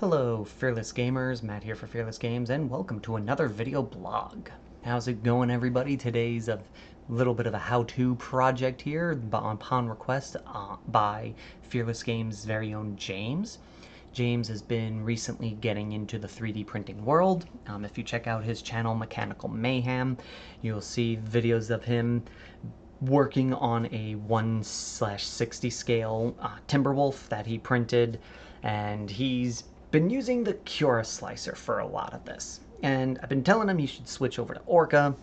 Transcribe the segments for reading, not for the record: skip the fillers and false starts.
Hello, Fearless Gamers. Matt here for Fearless Games, and welcome to another video blog. How's it going, everybody? Today's a little bit of a how-to project here upon request by Fearless Games' very own James. James has been recently getting into the 3D printing world. If you check out his channel, Mechanical Mayhem, you'll see videos of him working on a 1/60 scale Timberwolf that he printed, and he's been using the Orca Slicer for a lot of this. And I've been telling him he should switch over to Orca,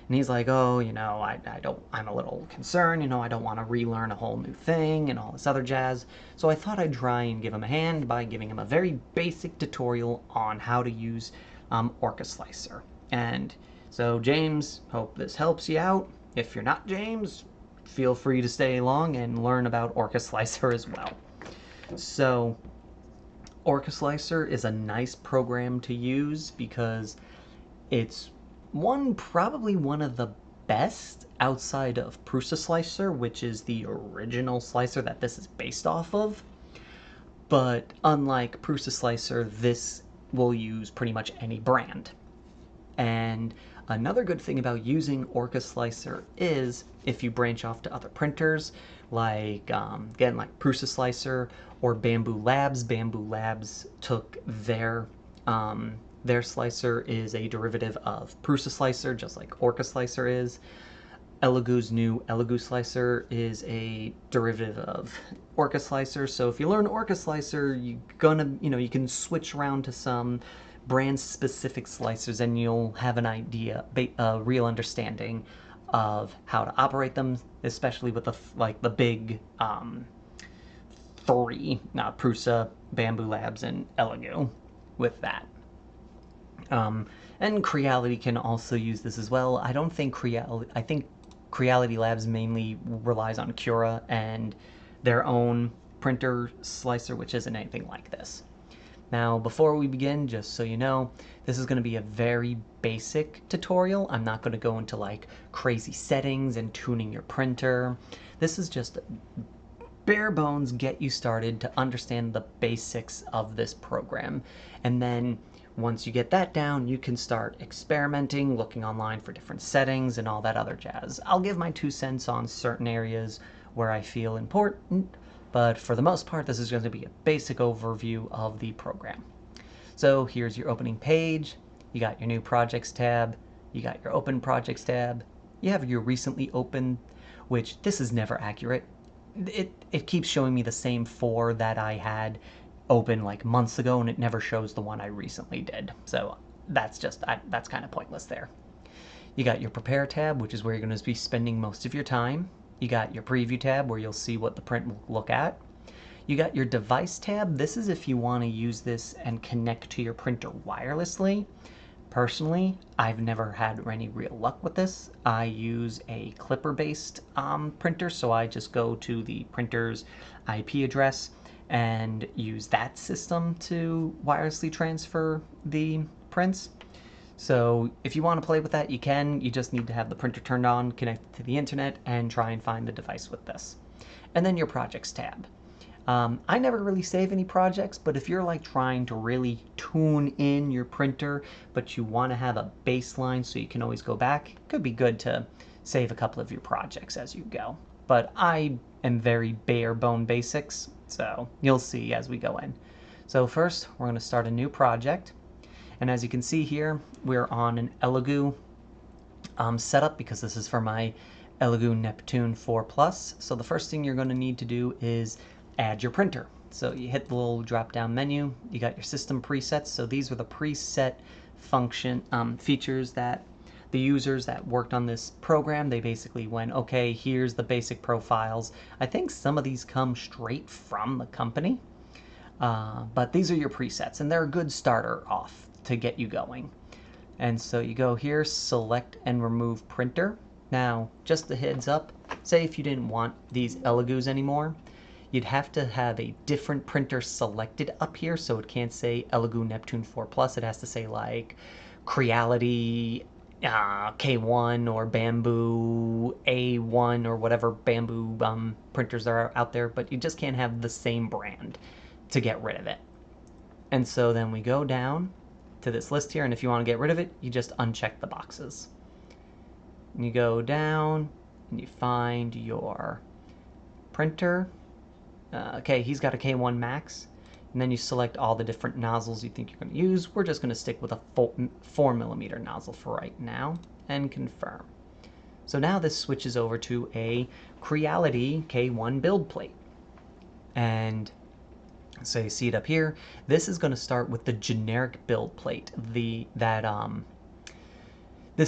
and he's like, oh, I'm a little concerned, I don't want to relearn a whole new thing and all this other jazz. So I thought I'd try and give him a hand by giving him a very basic tutorial on how to use Orca Slicer. And so James, hope this helps you out. If you're not James, feel free to stay along and learn about Orca Slicer as well. So Orca Slicer is a nice program to use because it's probably one of the best outside of Orca Slicer, which is the original slicer that this is based off of. But unlike Orca Slicer, this will use pretty much any brand. And another good thing about using Orca Slicer is if you branch off to other printers, like again, like Orca Slicer or Bamboo Labs. Bamboo Labs took their slicer is a derivative of Orca Slicer, just like Orca Slicer is. Elegoo's new Elegoo Slicer is a derivative of Orca Slicer. So if you learn Orca Slicer, you can switch around to some brand-specific slicers, and you'll have an idea, a real understanding of how to operate them, especially with the big three, Prusa, Bamboo Labs, and Elegoo. With that, and Creality can also use this as well. I think Creality Labs mainly relies on Cura and their own printer slicer, which isn't anything like this. Now, before we begin, just so you know, this is going to be a very basic tutorial. I'm not going to go into like crazy settings and tuning your printer. This is just bare bones, get you started to understand the basics of this program. And then once you get that down, you can start experimenting, looking online for different settings and all that other jazz. I'll give my 2 cents on certain areas where I feel important, but for the most part, this is going to be a basic overview of the program. So here's your opening page. You got your new projects tab. You got your open projects tab. You have your recently opened, which this is never accurate. It keeps showing me the same 4 that I had open like months ago, and it never shows the one I recently did. So that's kind of pointless there. You got your prepare tab, which is where you're going to be spending most of your time. You got your preview tab where you'll see what the print will look at. You got your device tab. This is if you want to use this and connect to your printer wirelessly. Personally, I've never had any real luck with this. I use a Clipper-based printer, so I just go to the printer's IP address and use that system to wirelessly transfer the prints. So if you want to play with that, you can. You just need to have the printer turned on, connected to the internet, and try and find the device with this. And then your projects tab. I never really save any projects, but if you're like trying to really tune in your printer, but you want to have a baseline so you can always go back, it could be good to save a couple of your projects as you go. But I am very bare bone basics, so you'll see as we go in. So first, we're going to start a new project. And as you can see here, we're on an Elegoo setup because this is for my Elegoo Neptune 4 Plus. So the first thing you're going to need to do is add your printer. So you hit the little drop-down menu. You got your system presets. So these are the preset features that the users that worked on this program, they basically went, okay, here's the basic profiles. I think some of these come straight from the company, but these are your presets, and they're a good starter off to get you going. And so you go here, select and remove printer. Now, just a heads up, say if you didn't want these Elegoos anymore, you'd have to have a different printer selected up here, so it can't say Elegoo Neptune 4 Plus. It has to say like Creality K1 or Bamboo A1 or whatever Bamboo printers there are out there, but you just can't have the same brand to get rid of it. And so then we go down to this list here, and if you want to get rid of it, you just uncheck the boxes. And you go down, and you find your printer. Okay, he's got a K1 Max. And then you select all the different nozzles you think you're going to use. We're just going to stick with a 4mm nozzle for right now, and confirm. So now this switches over to a Creality K1 build plate. And so you see it up here. This is going to start with the generic build plate. This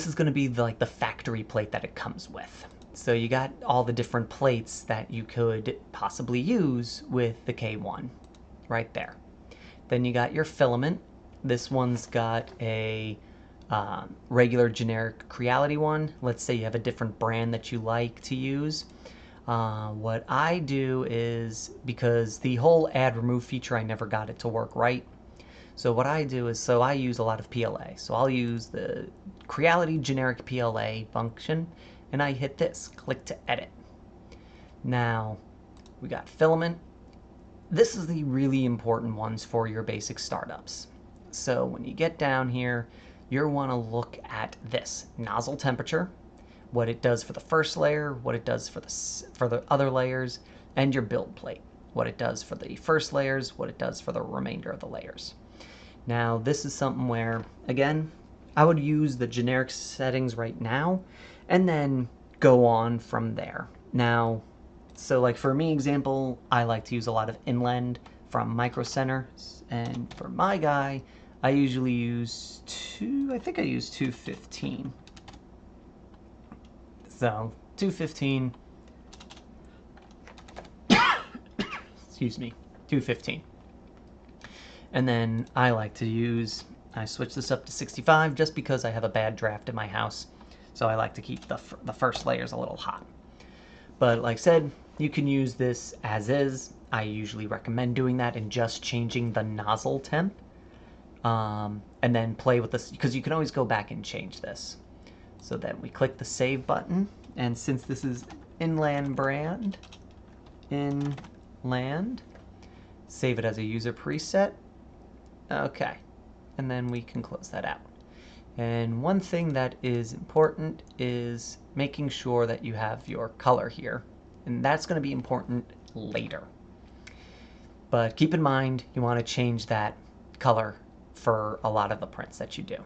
is going to be like the factory plate that it comes with. So you got all the different plates that you could possibly use with the K1 right there. Then you got your filament. This one's got a regular generic Creality one. Let's say you have a different brand that you like to use. What I do is, because the whole add remove feature, I never got it to work right. So what I do is, I use a lot of PLA. So I'll use the Creality generic PLA function, and I hit this, click to edit. Now, we got filament. This is the really important ones for your basic startups. So when you get down here, you'll want to look at this, nozzle temperature, what it does for the first layer, what it does for the other layers, and your build plate, what it does for the first layers, what it does for the remainder of the layers. Now, this is something where, again, I would use the generic settings right now, and then go on from there. Now, so like for me, example, I like to use a lot of inland from Micro Center, and for my guy, I usually use I think I use 215. So 215, excuse me, 215. And then I like to use, I switch this up to 65 just because I have a bad draft in my house. So I like to keep the first layers a little hot. But like I said, you can use this as is. I usually recommend doing that and just changing the nozzle temp. And then play with this, because you can always go back and change this. So then we click the save button, and since this is inland brand, inland, save it as a user preset. Okay, and then we can close that out. And one thing that is important is making sure that you have your color here, and that's going to be important later. But keep in mind, you want to change that color for a lot of the prints that you do.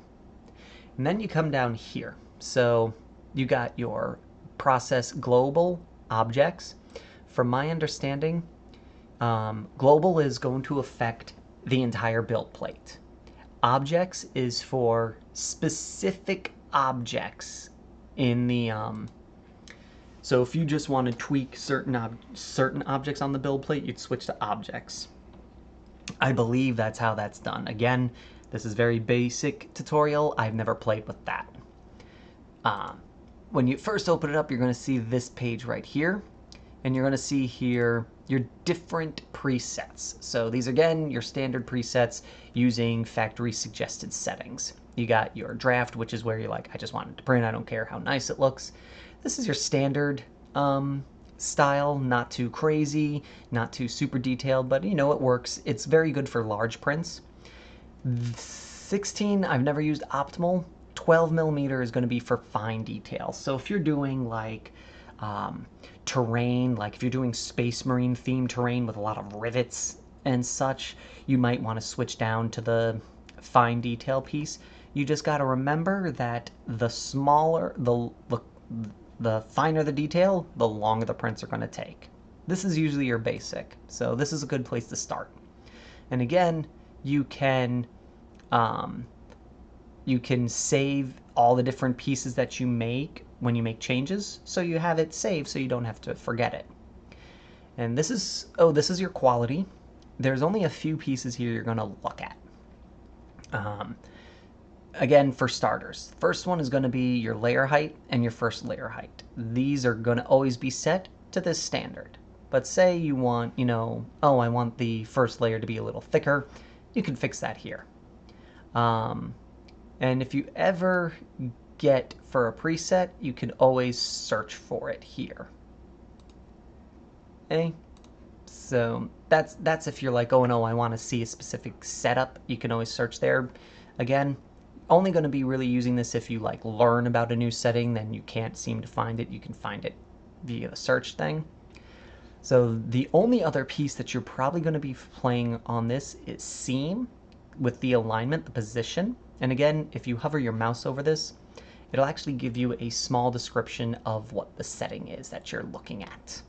And then you come down here. So you got your process global objects. From my understanding, global is going to affect the entire build plate. Objects is for specific objects in the so if you just want to tweak certain objects on the build plate, you'd switch to objects. I believe that's how that's done. Again, this is very basic tutorial. I've never played with that. When you first open it up, you're going to see this page right here, and you're going to see here your different presets. So these, again, your standard presets using factory suggested settings. You got your draft, which is where you're like, I just want it to print, I don't care how nice it looks. This is your standard style, not too crazy, not too super detailed, but you know, it works. It's very good for large prints. 16, I've never used optimal. 12mm is going to be for fine details. So if you're doing like terrain, like if you're doing Space Marine themed terrain with a lot of rivets and such, you might want to switch down to the fine detail piece. You just got to remember that the smaller, the finer the detail, the longer the prints are going to take. This is usually your basic, so this is a good place to start. And again, you can save all the different pieces that you make when you make changes, so you have it saved so you don't have to forget it. And this is, this is your quality. There's only a few pieces here you're going to look at. Again, for starters, first one is going to be your layer height and your first layer height. These are going to always be set to this standard. But say you want, I want the first layer to be a little thicker, you can fix that here. And if you ever get for a preset, you can always search for it here. Okay, so that's if you're like, oh no, I want to see a specific setup. You can always search there. Again, only going to be really using this if you like learn about a new setting, then you can't seem to find it. You can find it via the search thing. So the only other piece that you're probably going to be playing on this is seam with the alignment, the position. And again, if you hover your mouse over this, it'll actually give you a small description of what the setting is that you're looking at.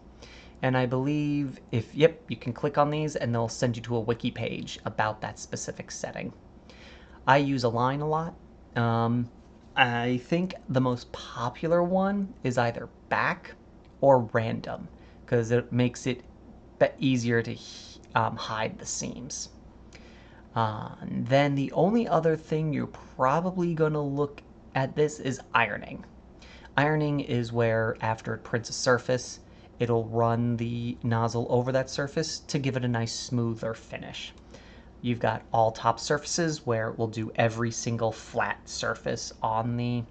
And I believe yep, you can click on these and they'll send you to a wiki page about that specific setting. I use align a lot. I think the most popular one is either back or random, because it makes it easier to hide the seams. Then the only other thing you're probably going to look at this is ironing. Ironing is where after it prints a surface, it'll run the nozzle over that surface to give it a nice smoother finish. You've got all top surfaces where it will do every single flat surface on the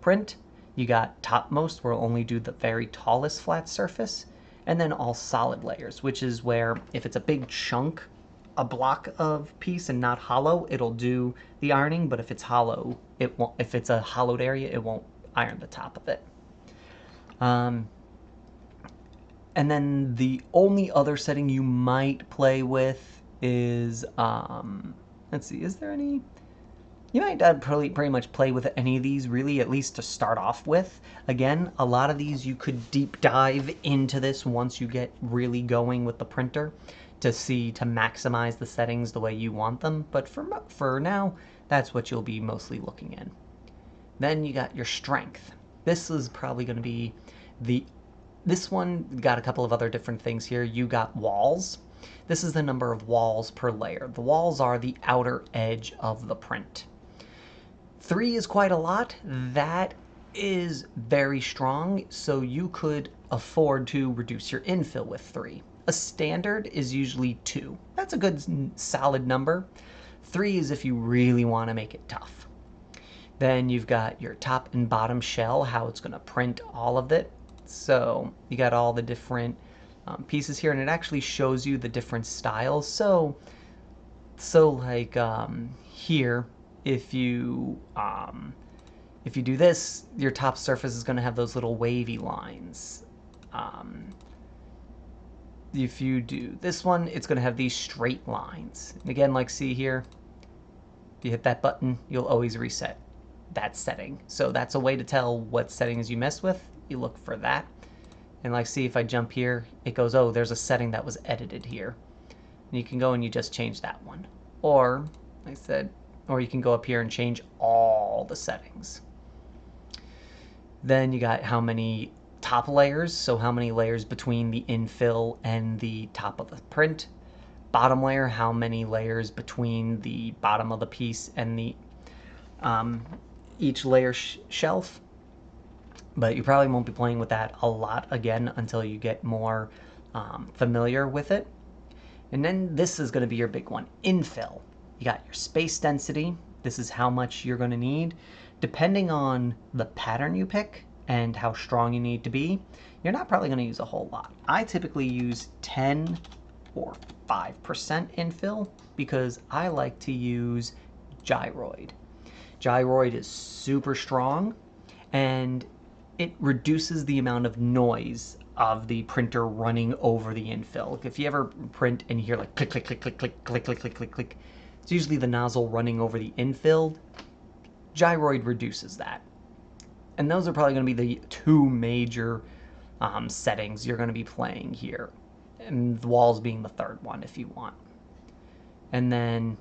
print. You got topmost where it'll only do the very tallest flat surface. And then all solid layers, which is where if it's a big chunk, a block of piece and not hollow, it'll do the ironing, but if it's hollow, it won't. If it's a hollowed area, it won't iron the top of it. And then the only other setting you might play with is, let's see, is there any? You might pretty much play with any of these, really, at least to start off with. Again, a lot of these you could deep dive into this once you get really going with the printer to maximize the settings the way you want them. But for now, that's what you'll be mostly looking in. Then you got your strength. This is probably going to be this one got a couple of other different things here. You got walls. This is the number of walls per layer. The walls are the outer edge of the print. 3 is quite a lot. That is very strong, so you could afford to reduce your infill with 3. A standard is usually 2. That's a good solid number. 3 is if you really want to make it tough. Then you've got your top and bottom shell, how it's going to print all of it. So you got all the different pieces here, and it actually shows you the different styles. So like here, if you do this, your top surface is going to have those little wavy lines. If you do this one, it's going to have these straight lines. And again, like see here, if you hit that button, you'll always reset that setting. So that's a way to tell what settings you mess with. You look for that. And like see if I jump here, it goes, oh, there's a setting that was edited here. And you can go and you just change that one. Or, like I said, or you can go up here and change all the settings. Then you got how many top layers, so how many layers between the infill and the top of the print. Bottom layer, how many layers between the bottom of the piece and the each layer shelf. But you probably won't be playing with that a lot again until you get more familiar with it. And then this is going to be your big one, infill. You got your space density. This is how much you're going to need. Depending on the pattern you pick and how strong you need to be, you're not probably going to use a whole lot. I typically use 10 or 5% infill because I like to use gyroid. Gyroid is super strong and it reduces the amount of noise of the printer running over the infill. If you ever print and you hear like click, click, click, click, click, click, click, click, click, click, it's usually the nozzle running over the infill. Gyroid reduces that. And those are probably going to be the 2 major settings you're going to be playing here. And the walls being the 3rd one if you want. And then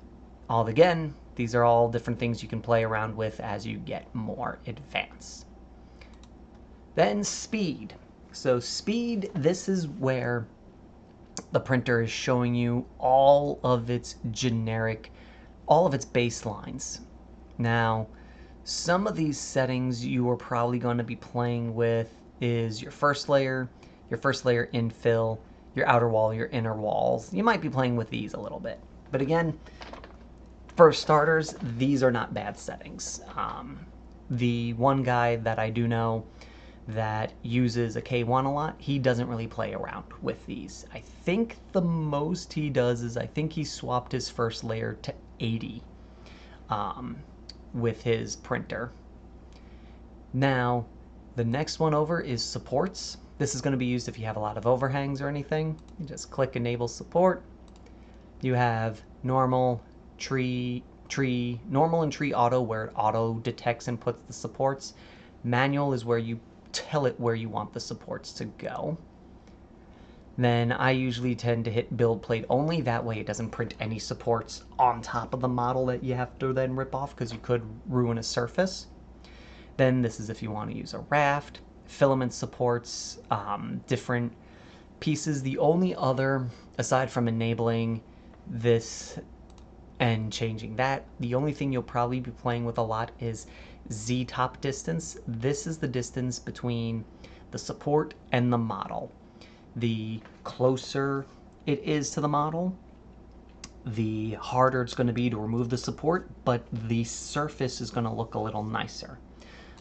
again, these are all different things you can play around with as you get more advanced. Then speed. So speed, this is where the printer is showing you all of its baselines. Now, some of these settings you are probably going to be playing with is your first layer infill, your outer wall, your inner walls. You might be playing with these a little bit. But again, for starters, these are not bad settings. The one guy that I do know that uses a K1 a lot, he doesn't really play around with these. I think the most he does is I think he swapped his first layer to 80 with his printer. Now, the next one over is supports. This is going to be used if you have a lot of overhangs or anything. You just click enable support. You have normal, normal and tree auto, where it auto detects and puts the supports. Manual is where you tell it where you want the supports to go. Then I usually tend to hit build plate only, that way it doesn't print any supports on top of the model that you have to then rip off, because you could ruin a surface. Then this is if you want to use a raft. Filament supports different pieces. The only other, aside from enabling this and changing that, the only thing you'll probably be playing with a lot is Z-top distance. This is the distance between the support and the model. The closer it is to the model, the harder it's going to be to remove the support, but the surface is going to look a little nicer.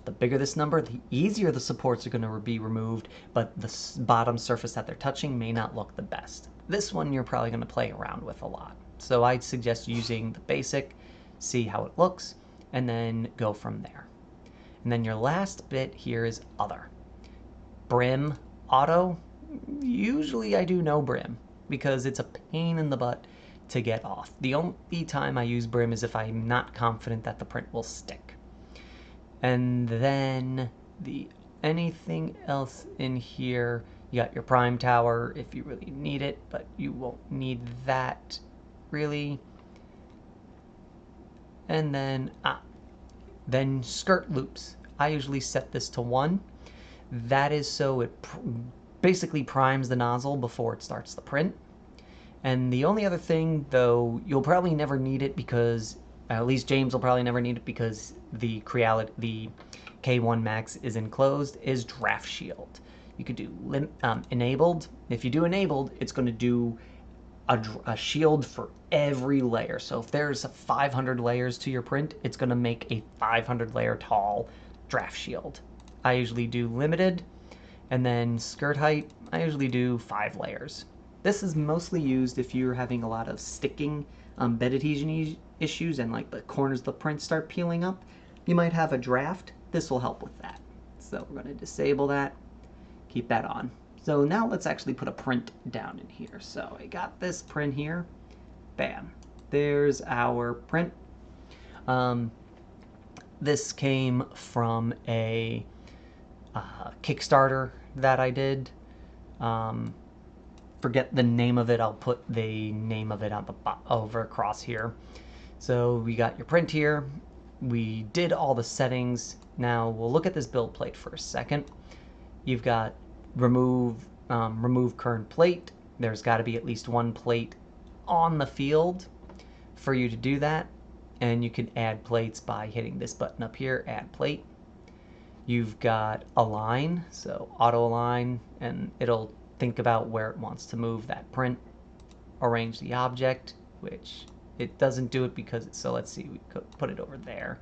The bigger this number, the easier the supports are going to be removed, but the bottom surface that they're touching may not look the best. This one you're probably going to play around with a lot. So I'd suggest using the basic, see how it looks, and then go from there. And then your last bit here is other. Brim, auto, usually I do no brim, because it's a pain in the butt to get off. The only time I use brim is if I'm not confident that the print will stick. And then anything else in here, you got your prime tower if you really need it, but you won't need that really. And then skirt loops. I usually set this to 1. That is so it basically primes the nozzle before it starts the print. And the only other thing, though, you'll probably never need it, because at least James will probably never need it, because the K1 Max is enclosed, is draft shield. You could do enabled. If you do enabled, it's going to do a shield for every layer. So if there's 500 layers to your print, it's going to make a 500 layer tall draft shield. I usually do limited, and then skirt height, I usually do 5 layers. This is mostly used if you're having a lot of sticking bed adhesion issues and like the corners of the print start peeling up. You might have a draft. This will help with that. So we're going to disable that, keep that on. So now let's actually put a print down in here. So I got this print here. Bam. There's our print. This came from a Kickstarter that I did. Forget the name of it. I'll put the name of it on the over across here. So we got your print here. We did all the settings. Now we'll look at this build plate for a second. You've got remove current plate. There's got to be at least 1 plate on the field for you to do that, and you can add plates by hitting this button up here, add plate. You've got align, so auto align, and it'll think about where it wants to move that print. Arrange the object, which it doesn't do it because so let's see, we could put it over there.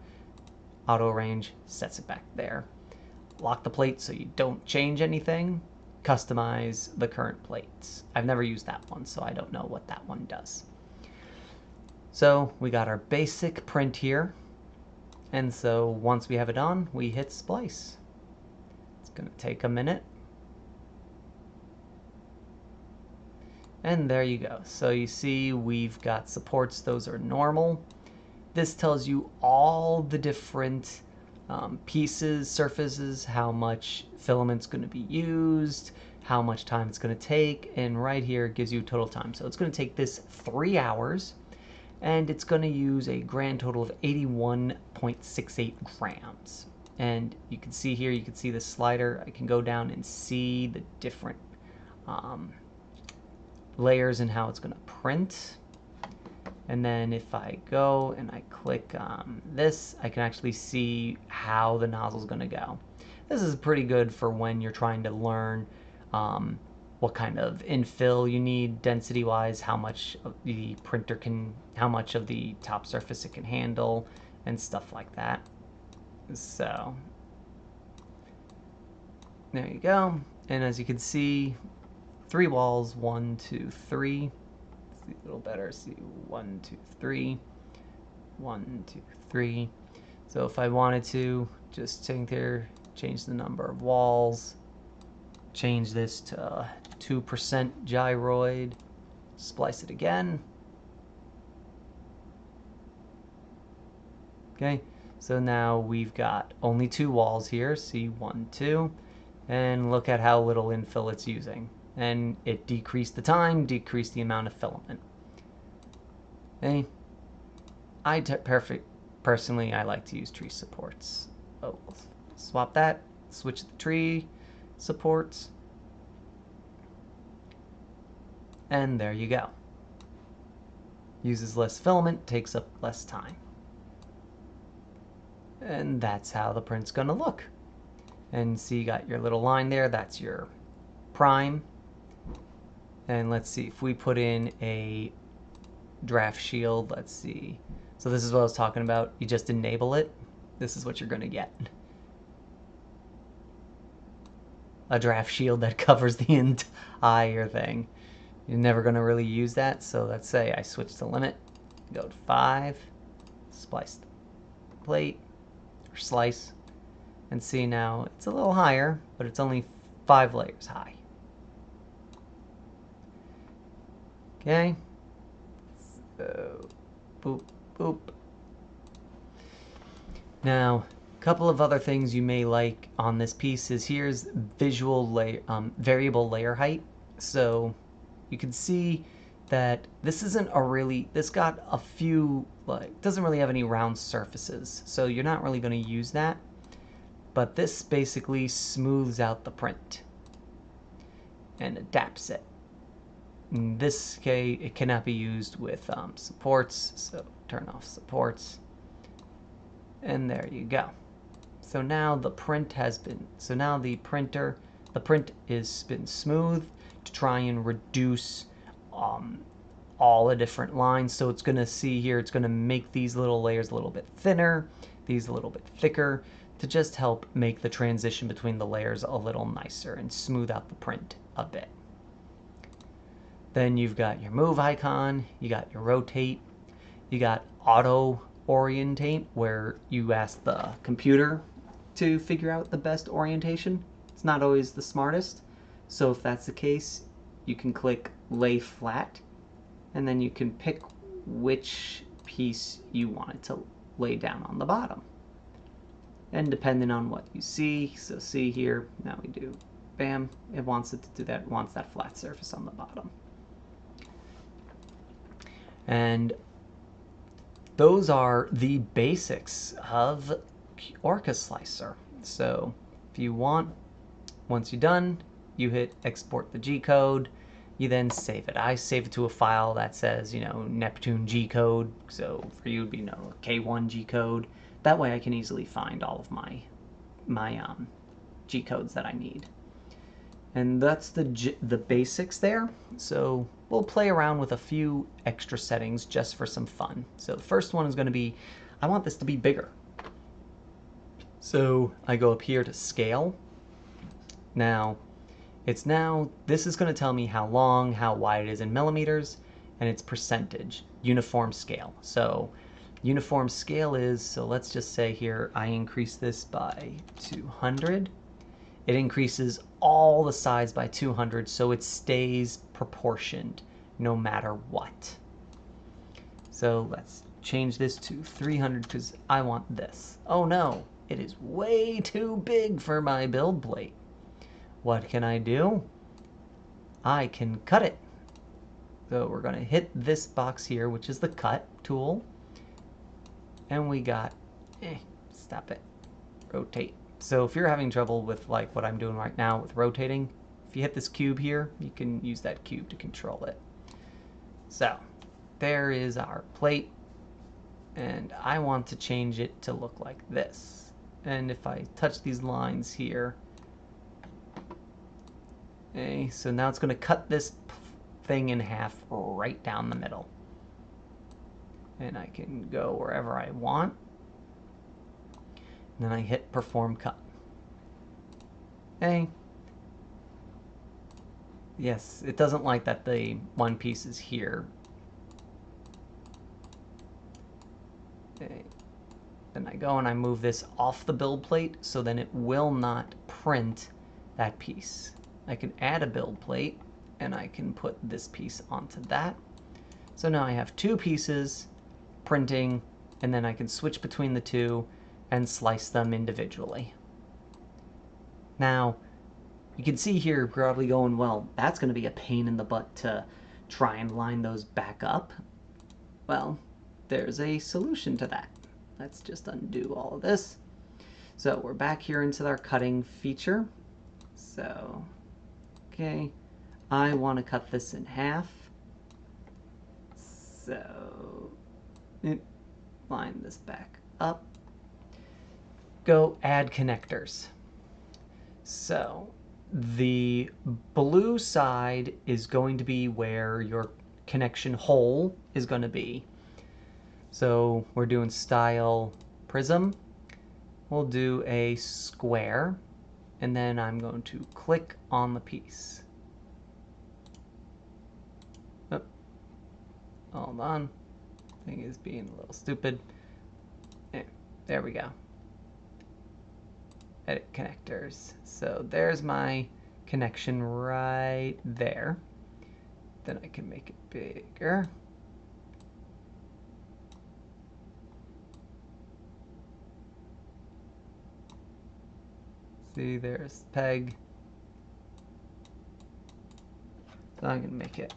Auto arrange sets it back there. Lock the plate so you don't change anything. Customize the current plates. I've never used that one, so I don't know what that one does. So we got our basic print here, and so once we have it on, we hit splice. It's going to take a minute. And there you go. So you see we've got supports. Those are normal. This tells you all the different pieces, surfaces, how much filament's going to be used, how much time it's going to take, and right here it gives you total time. So it's going to take this 3 hours, and it's going to use a grand total of 81.68 grams. And you can see here, you can see the slider. I can go down and see the different layers and how it's going to print. And then if I go and I click this, I can actually see how the nozzle is going to go. This is pretty good for when you're trying to learn what kind of infill you need density-wise, how much of the printer can, how much of the top surface it can handle, and stuff like that. So There you go. And as you can see, 3 walls, 1, 2, 3. See a little better. See 1, 2, 3. 1, 2, 3. So if I wanted to, just take there, change the number of walls, change this to 2% gyroid, splice it again. Okay, so now we've got only 2 walls here, see 1, 2, and look at how little infill it's using. And it decreased the time, decreased the amount of filament. Okay, personally, I like to use tree supports. Oh, we'll swap that, switch the tree supports, and there you go. Uses less filament, takes up less time. And that's how the print's gonna look. And see, you got your little line there, that's your prime. And let's see, if we put in a draft shield, let's see. So this is what I was talking about. You just enable it. This is what you're gonna get. A draft shield that covers the entire thing. You're never gonna really use that, so let's say I switch the limit, go to 5, splice the plate, or slice, and see now it's a little higher, but it's only 5 layers high. Okay, so boop, boop. Now, a couple of other things you may like on this piece is here's variable layer height. So you can see that this isn't a really, this got a few, like, doesn't really have any round surfaces, so you're not really going to use that. But this basically smooths out the print and adapts it. In this case, it cannot be used with supports, so turn off supports. And there you go. So now the print has been, so now the print is been smoothed to try and reduce all the different lines. So it's going to see here, it's going to make these little layers a little bit thinner, these a little bit thicker, to just help make the transition between the layers a little nicer and smooth out the print a bit. Then you've got your move icon, you got your rotate, you got auto orientate, where you ask the computer to figure out the best orientation. It's not always the smartest, so if that's the case, you can click lay flat, and then you can pick which piece you want it to lay down on the bottom. And depending on what you see, so see here, now we do, bam, it wants it to do that, it wants that flat surface on the bottom. And those are the basics of Orca Slicer. So if you want, once you're done, you hit export the G code, you then save it. I save it to a file that says, Neptune G code. So for you, it'd be, K1 G code. That way I can easily find all of my G codes that I need. And that's the basics there. So we'll play around with a few extra settings just for some fun. So the first one is going to be, I want this to be bigger. So I go up here to scale. Now, this is going to tell me how long, how wide it is in millimeters, and its percentage, uniform scale. So uniform scale is, so let's just say here, I increase this by 200. It increases all the sides by 200, so it stays proportioned no matter what. So let's change this to 300 because I want this. Oh no, it is way too big for my build plate. What can I do? I can cut it. So we're going to hit this box here, which is the cut tool. And we got, stop it, rotate. So if you're having trouble with like what I'm doing right now with rotating, if you hit this cube here, you can use that cube to control it. So there is our plate, and I want to change it to look like this. And if I touch these lines here, okay, so now it's going to cut this thing in half right down the middle. And I can go wherever I want. And then I hit perform cut. Okay, Yes, it doesn't like that the one piece is here. Okay. Then I go and I move this off the build plate, so then it will not print that piece. I can add a build plate, and I can put this piece onto that. So now I have two pieces printing, and then I can switch between the two and slice them individually. Now, you can see here, you're probably going, well, that's going to be a pain in the butt to try and line those back up. Well, there's a solution to that. Let's just undo all of this. So we're back here into our cutting feature. So, okay, I want to cut this in half. So, line this back up. Go add connectors. So, the blue side is going to be where your connection hole is going to be. So we're doing style prism. We'll do a square, and then I'm going to click on the piece. Oh, hold on. Thing is being a little stupid. There we go. Edit connectors. So there's my connection right there. Then I can make it bigger. See, there's peg. So I'm gonna make it.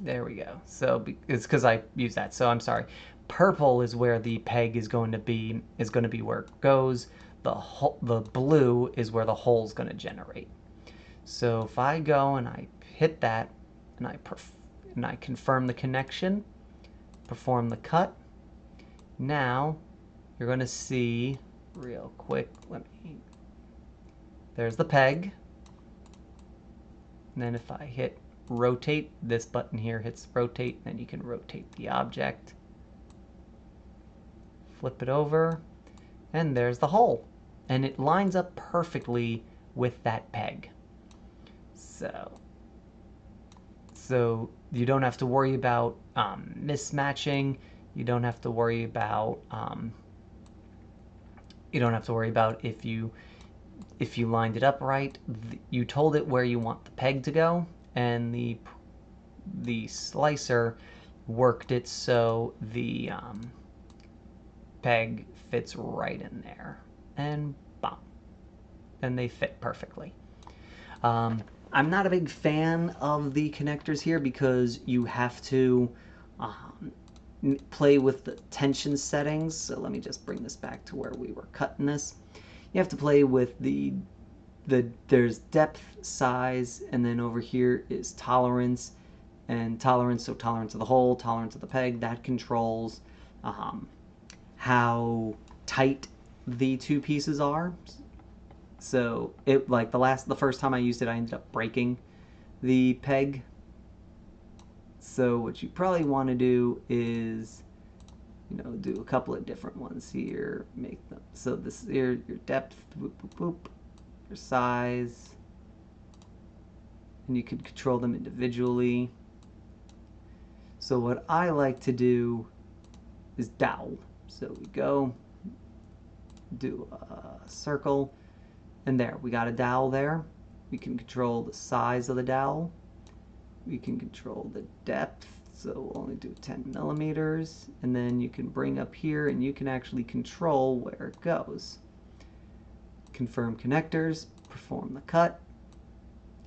There we go. So it's because I use that. So I'm sorry. Purple is where the peg is going to be where it goes. The blue is where the hole is going to generate. So if I go and I hit that and I confirm the connection, perform the cut. Now you're going to see real quick. There's the peg. And then if I hit rotate, this button here hits rotate, then you can rotate the object. Flip it over, and there's the hole. And it lines up perfectly with that peg. So you don't have to worry about mismatching. You don't have to worry about if you lined it up right. You told it where you want the peg to go, and the slicer worked it so the peg fits right in there, and bam, then they fit perfectly. I'm not a big fan of the connectors here because you have to play with the tension settings. So let me just bring this back to where we were cutting this. You have to play with there's depth, size, and then over here is tolerance, and tolerance, so tolerance of the hole, tolerance of the peg, that controls how tight the two pieces are. So it, like the first time I used it, I ended up breaking the peg. So what you probably want to do is, do a couple of different ones here, make them, so this here, your depth, whoop, whoop, whoop, your size, and you can control them individually. So what I like to do is dowel. So we go, do a circle, and there, we got a dowel there. We can control the size of the dowel. We can control the depth, so we'll only do 10 millimeters, and then you can bring up here and you can actually control where it goes. Confirm connectors, perform the cut,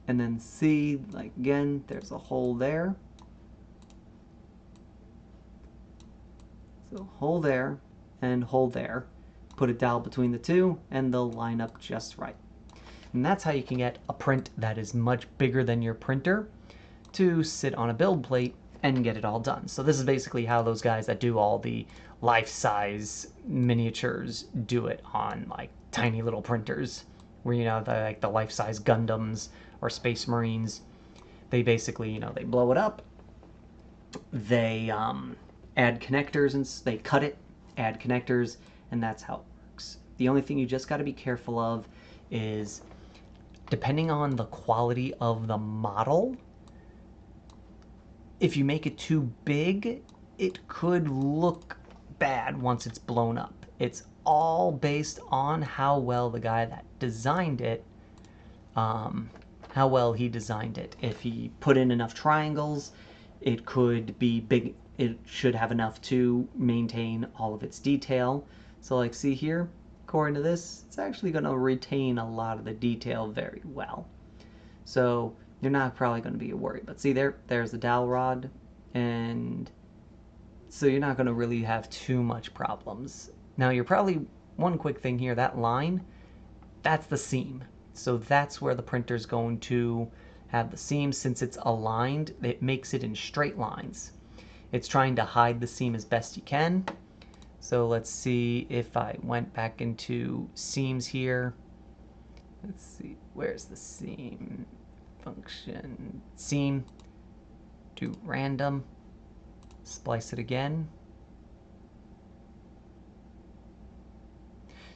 and then see, like again, there's a hole there. So hole there and hole there. Put a dowel between the two and they'll line up just right. And that's how you can get a print that is much bigger than your printer to sit on a build plate and get it all done. So this is basically how those guys that do all the life-size miniatures do it on like tiny little printers, where like the life-size Gundams or Space Marines. They basically they blow it up, they add connectors and they cut it add connectors, and that's how it works. The only thing you just got to be careful of is, depending on the quality of the model, if you make it too big, it could look bad once it's blown up. It's all based on how well the guy that designed it, how well he designed it. If he put in enough triangles, it could be big. It should have enough to maintain all of its detail. So like, see here, according to this, it's actually going to retain a lot of the detail very well. So you're not probably going to be worried. But see there's the dowel rod, and so you're not going to really have too much problems. Now you're probably, one quick thing here, that line, that's the seam. So that's where the printer's going to have the seam. Since it's aligned, it makes it in straight lines. It's trying to hide the seam as best you can. So let's see if I went back into seams here. Let's see, where's the seam function? Seam, do random, splice it again.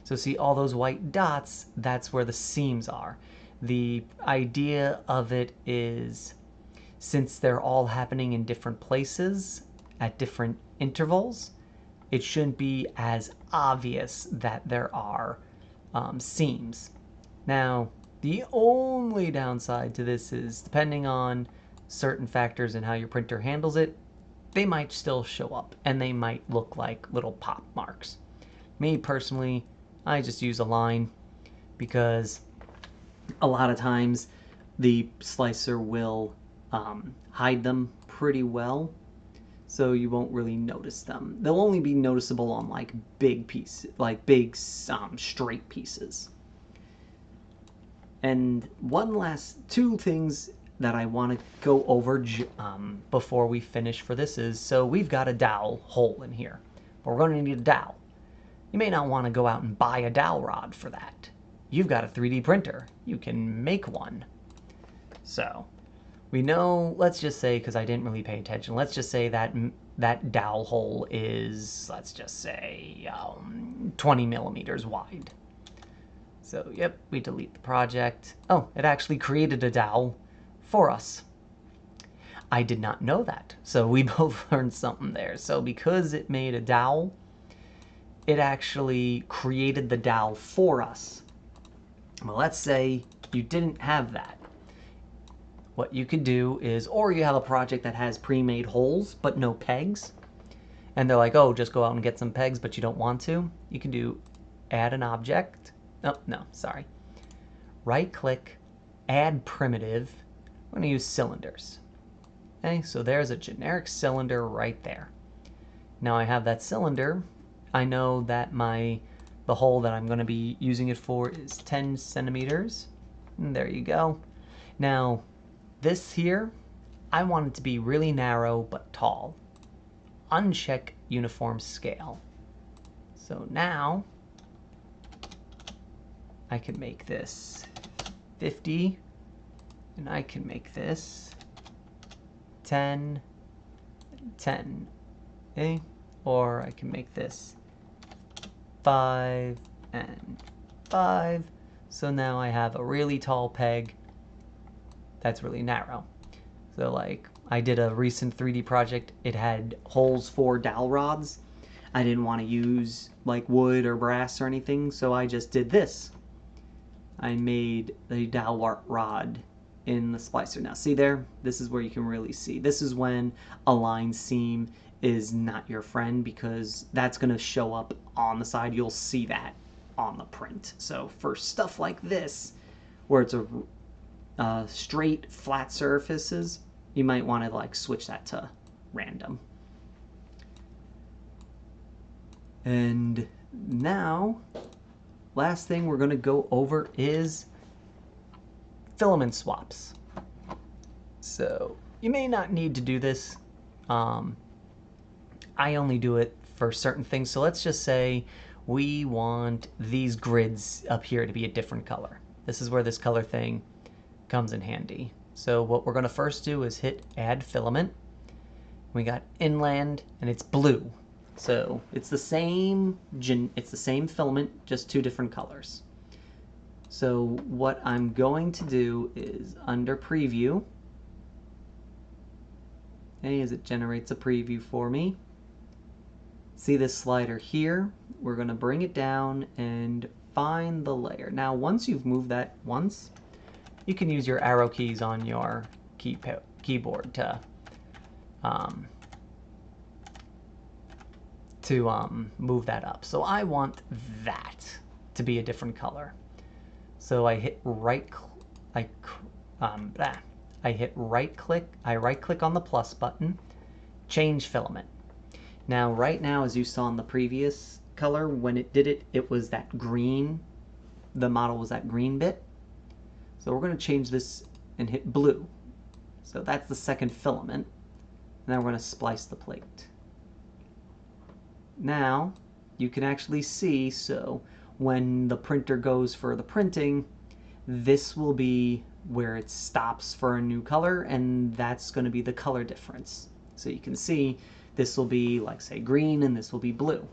So see all those white dots, that's where the seams are. The idea of it is, since they're all happening in different places at different intervals, it shouldn't be as obvious that there are seams. Now, the only downside to this is, depending on certain factors and how your printer handles it, they might still show up and they might look like little pop marks. Me personally, I just use a line because a lot of times the slicer will hide them pretty well, so you won't really notice them. They'll only be noticeable on like big pieces, like big straight pieces. And two things that I want to go over before we finish for this is, so we've got a dowel hole in here, but we're going to need a dowel. You may not want to go out and buy a dowel rod for that. You've got a 3D printer. You can make one. So we know, let's just say, because I didn't really pay attention, let's just say that that dowel hole is, let's just say, 20 millimeters wide. So yep, we delete the project. Oh, it actually created a dowel for us. I did not know that. So we both learned something there. So because it made a dowel, it actually created the dowel for us. Well, let's say you didn't have that. What you could do is, or you have a project that has pre-made holes but no pegs, and they're like, oh, just go out and get some pegs, but you don't want to. You can do add an object. Oh, no, sorry. Right click, add primitive. We're going to use cylinders. Okay, so there's a generic cylinder right there. Now I have that cylinder. I know that the hole that I'm going to be using it for is 10 centimeters. And there you go. Now, this here, I want it to be really narrow but tall. Uncheck uniform scale. So now, I can make this 50, and I can make this 10, 10, okay? Or I can make this 5 and 5. So now I have a really tall peg that's really narrow. So like, I did a recent 3D project, it had holes for dowel rods. I didn't want to use like wood or brass or anything, so I just did this. I made the dowel rod in the splicer. Now see there, this is where you can really see. This is when a line seam is not your friend, because that's going to show up on the side. You'll see that on the print. So for stuff like this, where it's a straight flat surfaces, you might want to like switch that to random. And now, last thing we're going to go over is filament swaps. So you may not need to do this. I only do it for certain things. So let's just say we want these grids up here to be a different color. This is where this color thing comes in handy. So what we're going to first do is hit add filament. We got inland and it's blue. So it's the same filament, just two different colors. So what I'm going to do is under preview, as it generates a preview for me. See this slider here? We're going to bring it down and find the layer. Now once you've moved that once, you can use your arrow keys on your keyboard to move that up. So I want that to be a different color. So I hit right click on the plus button, change filament. Now right now, as you saw in the previous color, when it did it, it was that green. The model was that green bit. So we're going to change this and hit blue. So that's the second filament. And then we're going to splice the plate. Now you can actually see, so when the printer goes for the printing, this will be where it stops for a new color, and that's going to be the color difference. So you can see this will be, like, say, green, and this will be blue.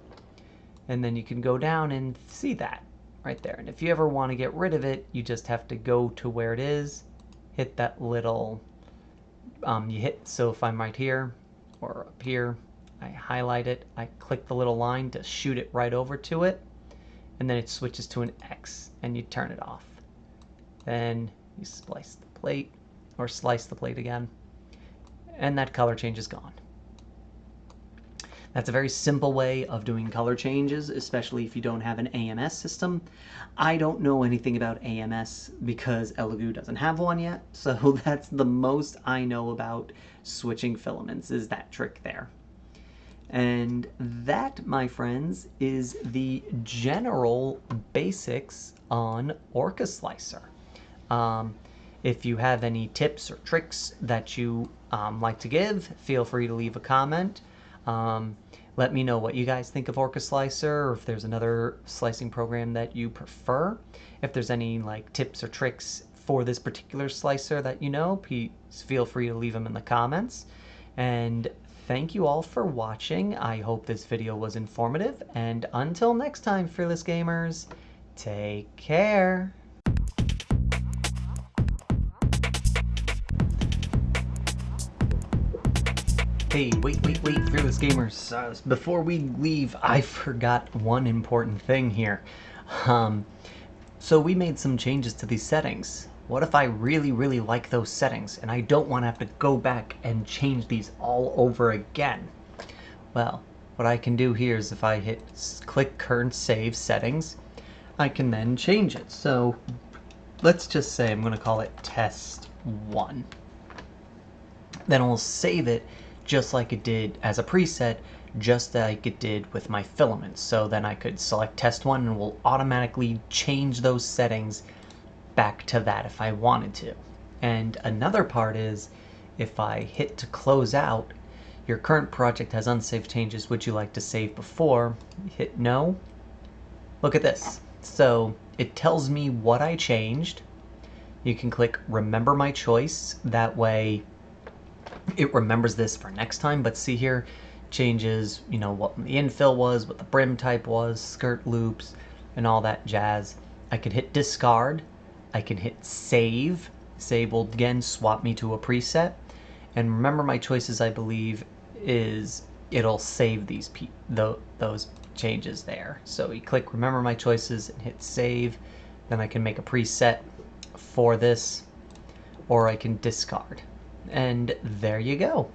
And then you can go down and see that right there. And if you ever want to get rid of it, you just have to go to where it is, hit that little, so if I'm right here or up here, I highlight it, I click the little line to shoot it right over to it, and then it switches to an X, and you turn it off. Then you splice the plate, or slice the plate again, and that color change is gone. That's a very simple way of doing color changes, especially if you don't have an AMS system. I don't know anything about AMS because Elegoo doesn't have one yet, so that's the most I know about switching filaments, is that trick there. And that, my friends, is the general basics on Orca Slicer. If you have any tips or tricks that you like to give, feel free to leave a comment. Let me know what you guys think of Orca Slicer, or if there's another slicing program that you prefer. If there's any tips or tricks for this particular slicer that you know, please feel free to leave them in the comments. And thank you all for watching. I hope this video was informative, and until next time, fearless gamers, take care. Hey, wait, fearless gamers. Before we leave, I forgot one important thing here. So we made some changes to these settings. What if I really like those settings and I don't want to have to go back and change these all over again? Well, what I can do here is if I hit click current save settings, I can then change it. So let's just say I'm going to call it test 1. Then I'll save it just like it did as a preset, just like it did with my filaments. So then I could select test 1 and will automatically change those settings back to that if I wanted to. And another part is, if I hit to close out, your current project has unsaved changes. Would you like to save before? Hit no. Look at this. So it tells me what I changed. You can click remember my choice. That way it remembers this for next time. But see here, changes, what the infill was, what the brim type was, skirt loops, and all that jazz. I could hit discard. I can hit save. Save will again swap me to a preset. And remember my choices, I believe, is it'll save those changes there. So you click remember my choices and hit save. Then I can make a preset for this, or I can discard. And there you go.